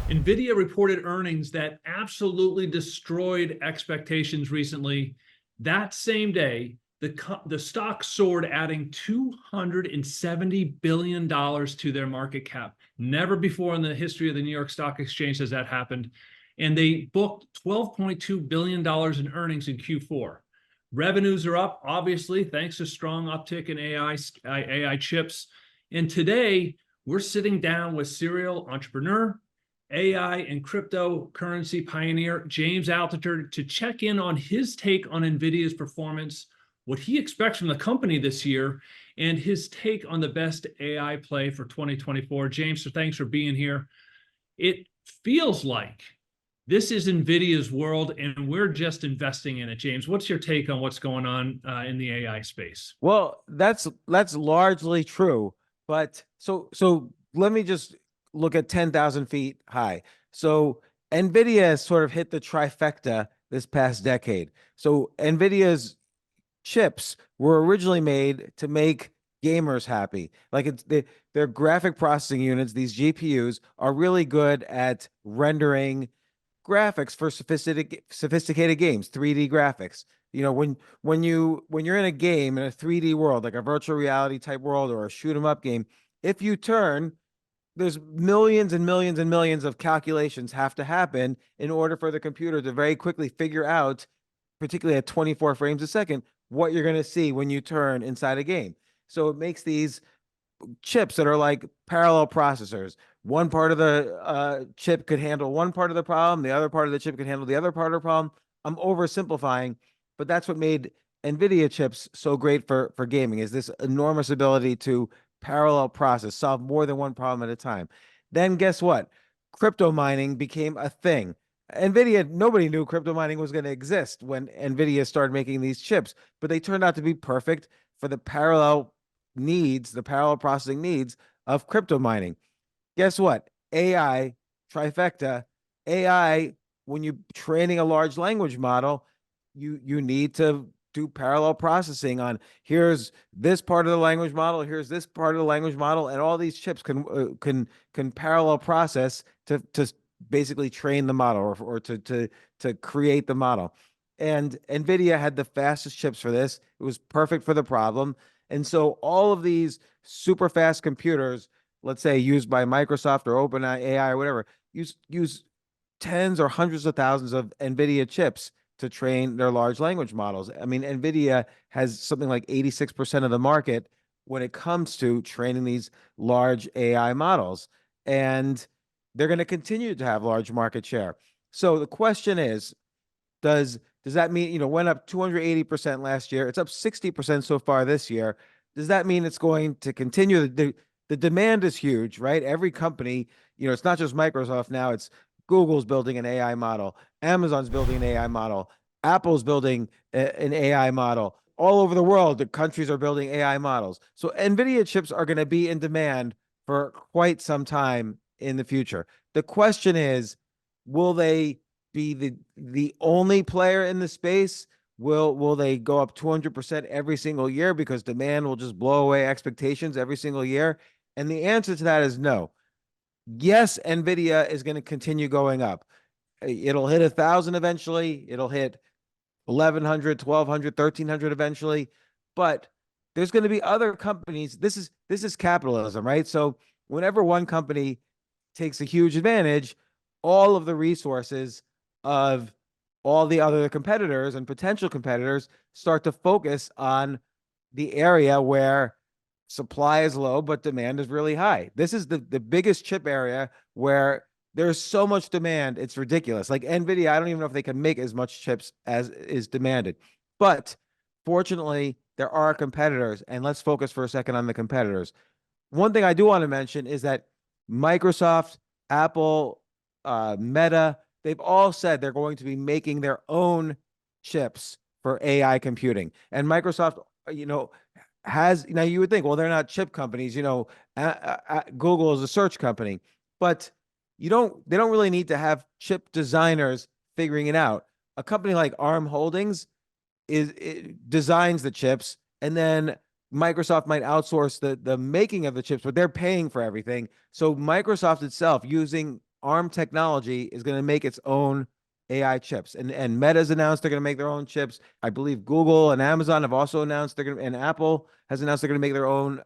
Nvidia reported earnings that absolutely destroyed expectations recently. That same day, the stock soared, adding $270 billion to their market cap. Never before in the history of the New York Stock Exchange has that happened. And they booked $12.2 billion in earnings in Q4. Revenues are up, obviously, thanks to strong uptick in AI chips. And today, we're sitting down with serial entrepreneur, AI and cryptocurrency pioneer James Altucher to check in on his take on Nvidia's performance, what he expects from the company this year, and his take on the best AI play for 2024. James, so thanks for being here. It feels like this is Nvidia's world, and we're just investing in it. James, what's your take on what's going on in the AI space? Well, that's largely true, but so let me just look at 10,000 feet high. So Nvidia has sort of hit the trifecta this past decade. So Nvidia's chips were originally made to make gamers happy. Like their graphic processing units, these GPUs, are really good at rendering graphics for sophisticated games, 3D graphics. You know, when you're in a game in a 3D world, like a virtual reality type world or a shoot 'em up game, if you turn, there's millions and millions and millions of calculations have to happen in order for the computer to very quickly figure out, particularly at 24 frames a second, what you're going to see when you turn inside a game. So it makes these chips that are like parallel processors. One part of the chip could handle one part of the problem. The other part of the chip could handle the other part of the problem. I'm oversimplifying, but that's what made NVIDIA chips so great for gaming, is this enormous ability to parallel process, solve more than one problem at a time. Then guess what? Crypto mining became a thing. NVIDIA, nobody knew crypto mining was going to exist when NVIDIA started making these chips, but they turned out to be perfect for the parallel processing needs of crypto mining. Guess what? AI, trifecta, AI, when you're training a large language model, you need to do parallel processing on here's this part of the language model, here's this part of the language model, and all these chips can parallel process to basically train the model or to create the model. And NVIDIA had the fastest chips for this. It was perfect for the problem. And so all of these super fast computers, let's say used by Microsoft or OpenAI or whatever, use tens or hundreds of thousands of NVIDIA chips to train their large language models. I mean, NVIDIA has something like 86% of the market when it comes to training these large AI models. And they're going to continue to have large market share. So the question is, does that mean, you know, went up 280% last year? It's up 60% so far this year. Does that mean it's going to continue? The demand is huge, right? Every company, you know, it's not just Microsoft now, it's Google's building an AI model, Amazon's building an AI model, Apple's building an AI model. All over the world, the countries are building AI models. So NVIDIA chips are going to be in demand for quite some time in the future. The question is, will they be the only player in the space? Will they go up 200% every single year because demand will just blow away expectations every single year? And the answer to that is no. Yes, NVIDIA is going to continue going up. It'll hit 1,000 eventually. It'll hit 1,100, 1,200, 1,300 eventually. But there's going to be other companies. This is capitalism, right? So whenever one company takes a huge advantage, all of the resources of all the other competitors and potential competitors start to focus on the area where supply is low, but demand is really high. This is the biggest chip area where there's so much demand. It's ridiculous. Like NVIDIA, I don't even know if they can make as much chips as is demanded. But fortunately, there are competitors, and let's focus for a second on the competitors. One thing I do want to mention is that Microsoft, Apple, Meta, they've all said they're going to be making their own chips for AI computing. And Microsoft, you know, now you would think, well, they're not chip companies, you know, Google is a search company, but they don't really need to have chip designers figuring it out. A company like ARM Holdings designs the chips, and then Microsoft might outsource the making of the chips, but they're paying for everything. So Microsoft itself, using ARM technology is going to make its own AI chips. And Meta's announced they're going to make their own chips. I believe Google and Amazon have also announced they're going to, and Apple has announced they're going to make their own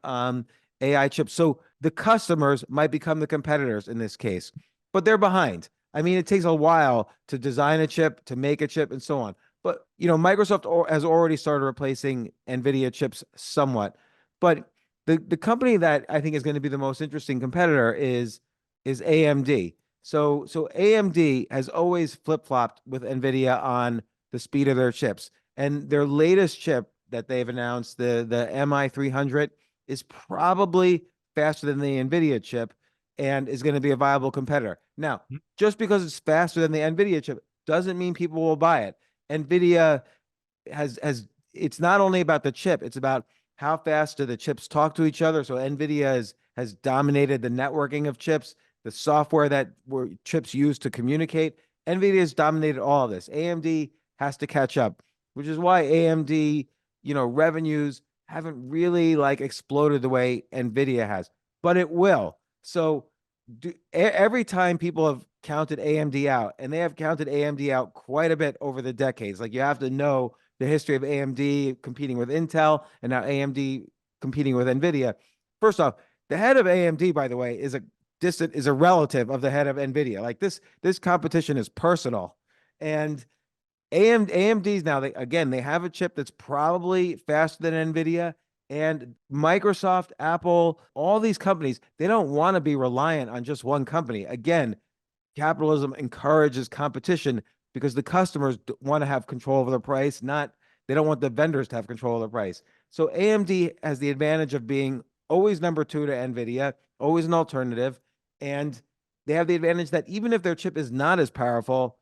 AI chips. So the customers might become the competitors in this case, but they're behind. I mean, it takes a while to design a chip, to make a chip, and so on. But Microsoft has already started replacing Nvidia chips somewhat. But the company that I think is going to be the most interesting competitor is AMD. So AMD has always flip-flopped with Nvidia on the speed of their chips. And their latest chip that they've announced, the MI300, is probably faster than the Nvidia chip and is going to be a viable competitor. Now, just because it's faster than the Nvidia chip doesn't mean people will buy it. Nvidia has it's not only about the chip, it's about how fast do the chips talk to each other. So Nvidia has dominated the networking of chips, the software that were chips used to communicate. Nvidia has dominated all of this. AMD has to catch up, which is why AMD, revenues haven't really like exploded the way Nvidia has, but it will. So every time people have counted AMD out, and they have counted AMD out quite a bit over the decades, like you have to know the history of AMD competing with Intel and now AMD competing with Nvidia. First off, the head of AMD, by the way, is a relative of the head of Nvidia. Like this competition is personal. And AMD's now, they have a chip that's probably faster than Nvidia, and Microsoft, Apple, all these companies, they don't want to be reliant on just one company. Again, capitalism encourages competition because the customers want to have control over the price, they don't want the vendors to have control of the price. So AMD has the advantage of being always number two to Nvidia, always an alternative, and they have the advantage that even if their chip is not as powerful,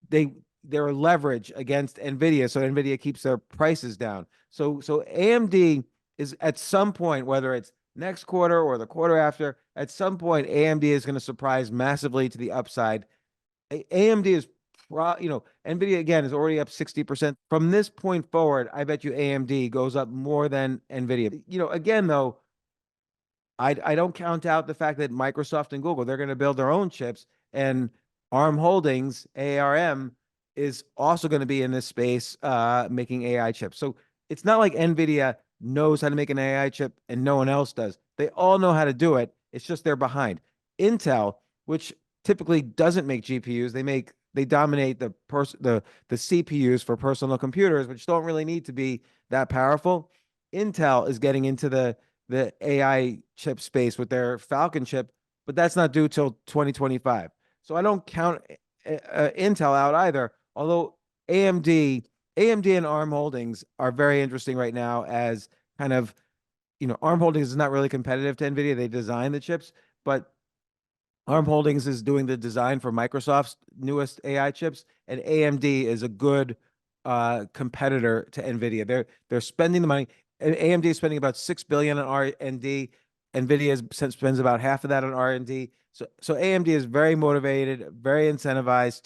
they're leverage against Nvidia, so Nvidia keeps their prices down. So AMD is at some point, whether it's next quarter or the quarter after, at some point AMD is going to surprise massively to the upside. AMD is Nvidia again is already up 60%. From this point forward, I bet you AMD goes up more than Nvidia. Again though, I don't count out the fact that Microsoft and Google, they're going to build their own chips, and ARM Holdings, ARM, is also going to be in this space making AI chips. So it's not like Nvidia knows how to make an AI chip and no one else does. They all know how to do it. It's just they're behind. Intel, which typically doesn't make GPUs, they dominate the CPUs for personal computers, which don't really need to be that powerful. Intel is getting into the AI chip space with their Falcon chip, but that's not due till 2025. So I don't count Intel out either. Although AMD and ARM Holdings are very interesting right now as kind of, ARM Holdings is not really competitive to NVIDIA. They design the chips, but ARM Holdings is doing the design for Microsoft's newest AI chips, and AMD is a good competitor to NVIDIA. They're spending the money. AMD is spending about $6 billion on R&D. NVIDIA spends about half of that on R&D. So AMD is very motivated, very incentivized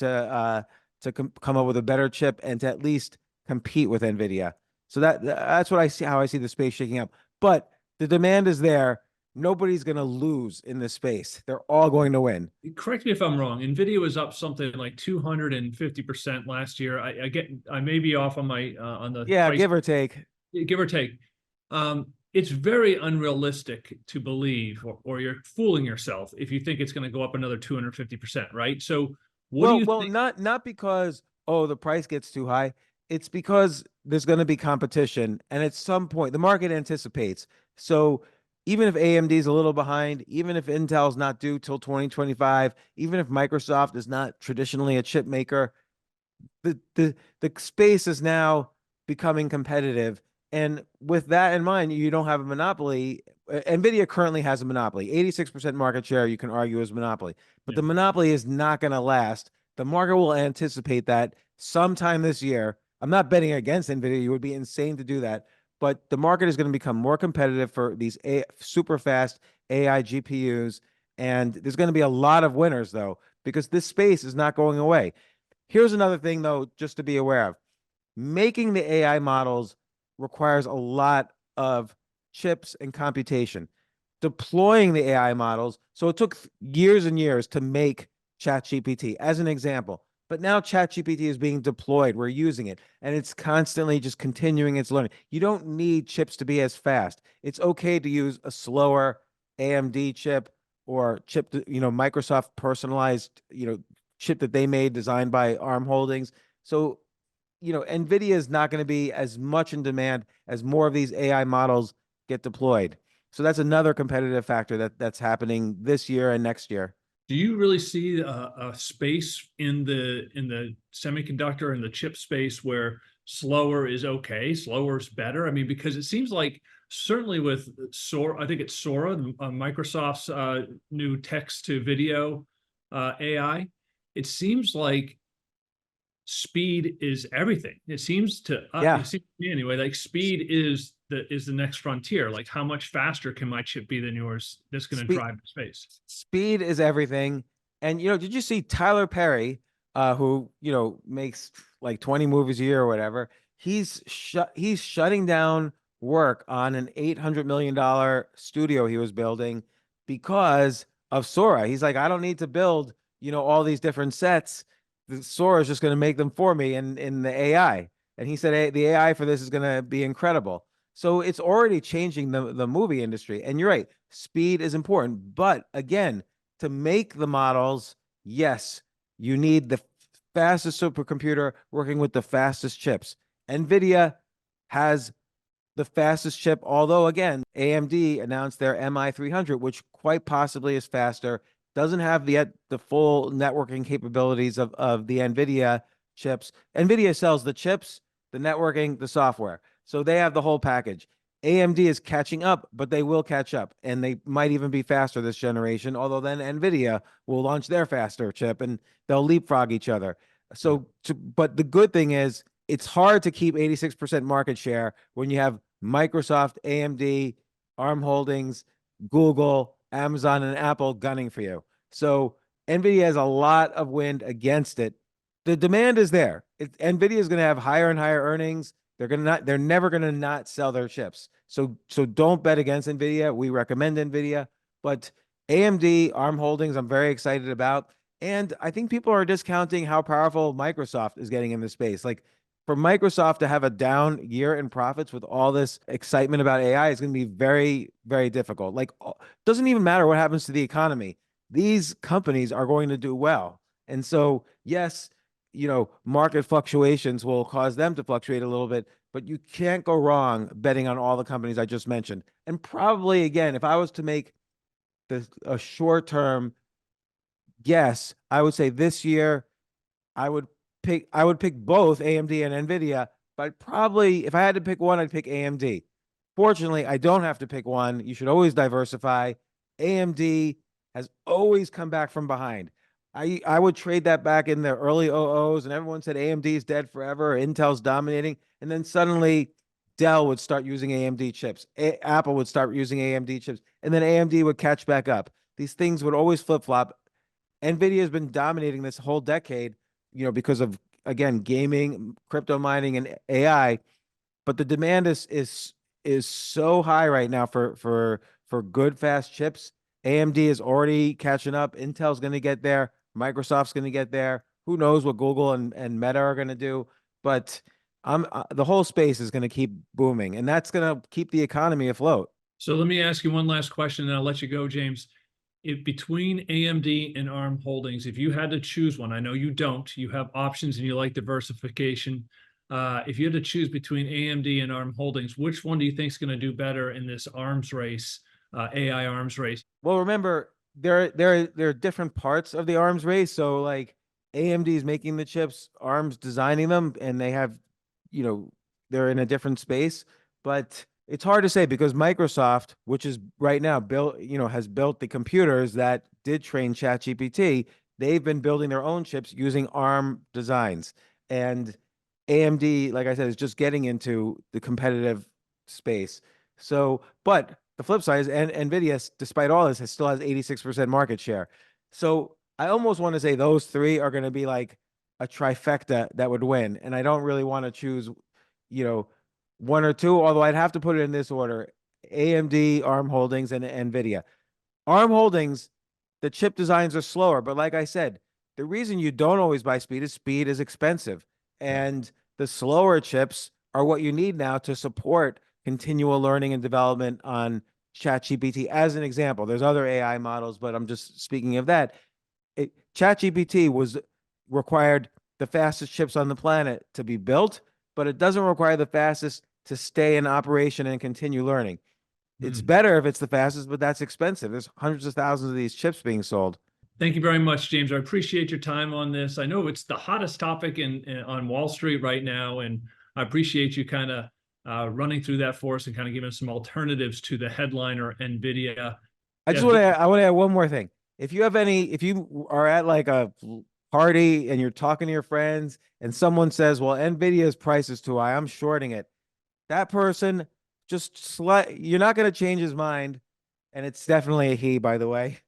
to come up with a better chip and to at least compete with NVIDIA. So that's what I see, how I see the space shaking up. But the demand is there. Nobody's going to lose in this space. They're all going to win. Correct me if I'm wrong. Nvidia was up something like 250% last year. I may be off on my on the Yeah, price, give or take. give or take. It's very unrealistic to believe, or you're fooling yourself if you think it's going to go up another 250%, right? So what do you think? Not because the price gets too high. It's because there's going to be competition, and at some point the market anticipates. So even if AMD is a little behind, even if Intel's not due till 2025, even if Microsoft is not traditionally a chip maker, the space is now becoming competitive. And with that in mind, you don't have a monopoly. Nvidia currently has a monopoly. 86% market share, you can argue, is monopoly. But the monopoly is not going to last. The market will anticipate that sometime this year. I'm not betting against Nvidia. You would be insane to do that. But the market is going to become more competitive for these super fast AI GPUs. And there's going to be a lot of winners, though, because this space is not going away. Here's another thing, though, just to be aware of. Making the AI models requires a lot of chips and computation. Deploying the AI models, so it took years and years to make ChatGPT as an example. But now ChatGPT is being deployed. We're using it, and it's constantly just continuing its learning. You don't need chips to be as fast. It's okay to use a slower AMD chip or chip, Microsoft personalized, chip that they made designed by ARM Holdings. So, Nvidia is not going to be as much in demand as more of these AI models get deployed. So that's another competitive factor that's happening this year and next year. Do you really see a space in the semiconductor and the chip space where slower is okay, slower is better? I mean, because it seems like certainly with Sora, I think it's Sora, Microsoft's new text to video AI. It seems like speed is everything. It seems to Yeah. it seems to me anyway, like speed is the next frontier. Like how much faster can my chip be than yours? That's going to Speed, drive the space. speed is everything. And did you see Tyler Perry, who makes like 20 movies a year or whatever? He's shutting down work on an $800 million studio he was building because of Sora. He's like, I don't need to build all these different sets. The Sora is just going to make them for me in the AI. And he said, hey, the AI for this is going to be incredible. So it's already changing the movie industry. And you're right, speed is important. But again, to make the models, yes, you need the fastest supercomputer working with the fastest chips. Nvidia has the fastest chip, although again, AMD announced their MI300, which quite possibly is faster, doesn't have the full networking capabilities of the Nvidia chips. Nvidia sells the chips, the networking, the software. So they have the whole package. AMD is catching up, but they will catch up, and they might even be faster this generation, although then Nvidia will launch their faster chip and they'll leapfrog each other. But the good thing is it's hard to keep 86% market share when you have Microsoft, AMD, ARM Holdings, Google, Amazon, and Apple gunning for you. So Nvidia has a lot of wind against it. The demand is there. Nvidia is going to have higher and higher earnings. They're never gonna not sell their chips. So don't bet against Nvidia. We recommend Nvidia, but AMD, ARM Holdings, I'm very excited about. And I think people are discounting how powerful Microsoft is getting in this space. Like for Microsoft to have a down year in profits with all this excitement about AI is going to be very, very difficult. Like, doesn't even matter what happens to the economy. These companies are going to do well. And so, yes, market fluctuations will cause them to fluctuate a little bit, but you can't go wrong betting on all the companies I just mentioned. And probably, again, if I was to make a short-term guess, I would say this year I would pick both AMD and Nvidia, but probably if I had to pick one, I'd pick AMD. Fortunately, I don't have to pick one. You should always diversify. AMD has always come back from behind. I would trade that back in the early OOs, and everyone said AMD is dead forever, Intel's dominating, and then suddenly Dell would start using AMD chips, Apple would start using AMD chips, and then AMD would catch back up. These things would always flip flop. Nvidia has been dominating this whole decade, because of again gaming, crypto mining, and AI. But the demand is so high right now for good fast chips. AMD is already catching up. Intel's going to get there. Microsoft's going to get there. Who knows what Google and Meta are going to do? But the whole space is going to keep booming, and that's going to keep the economy afloat. So let me ask you one last question, and I'll let you go, James. If between AMD and ARM Holdings, if you had to choose one, I know you don't, you have options and you like diversification. If you had to choose between AMD and ARM Holdings, which one do you think is going to do better in this arms race, AI arms race? Well, remember there are different parts of the arms race. So like AMD is making the chips, ARM's designing them, and they have, they're in a different space. But it's hard to say because Microsoft, which is right now built, has built the computers that did train ChatGPT, they've been building their own chips using ARM designs. And AMD, like I said, is just getting into the competitive space. So, but the flip side is Nvidia, despite all this, still has 86% market share. So I almost want to say those three are going to be like a trifecta that would win. And I don't really want to choose, one or two, although I'd have to put it in this order: AMD, ARM Holdings, and Nvidia. ARM Holdings, the chip designs are slower, but like I said, The reason you don't always buy speed is expensive. And the slower chips are what you need now to support continual learning and development on ChatGPT as an example. There's other AI models, but I'm just speaking of that. ChatGPT was required the fastest chips on the planet to be built, but it doesn't require the fastest to stay in operation and continue learning. It's better if it's the fastest, but that's expensive. There's hundreds of thousands of these chips being sold. Thank you very much, James. I appreciate your time on this. I know it's the hottest topic on Wall Street right now, and I appreciate you kind of running through that for us and kind of giving us some alternatives to the headliner Nvidia. I just want to I want to add one more thing. If you are at like a party and you're talking to your friends and someone says, "Well, Nvidia's price is too high, I'm shorting it." That person you're not going to change his mind, and it's definitely a he, by the way.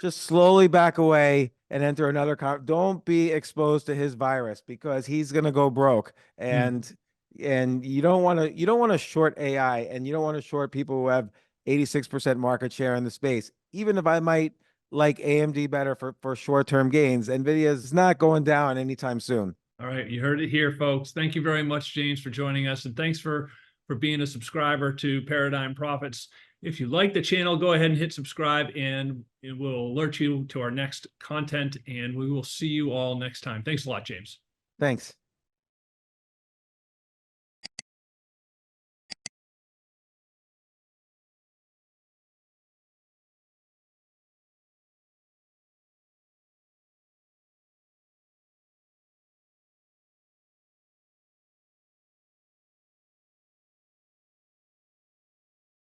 Just slowly back away and enter another don't be exposed to his virus because he's going to go broke. And you don't want to short AI, and you don't want to short people who have 86% market share in the space. Even if I might like AMD better for short-term gains, Nvidia is not going down anytime soon. All right, you heard it here, folks. Thank you very much, James, for joining us, and thanks for being a subscriber to Paradigm Profits. If you like the channel, go ahead and hit subscribe, and it will alert you to our next content, and we will see you all next time. Thanks a lot, James. Thanks.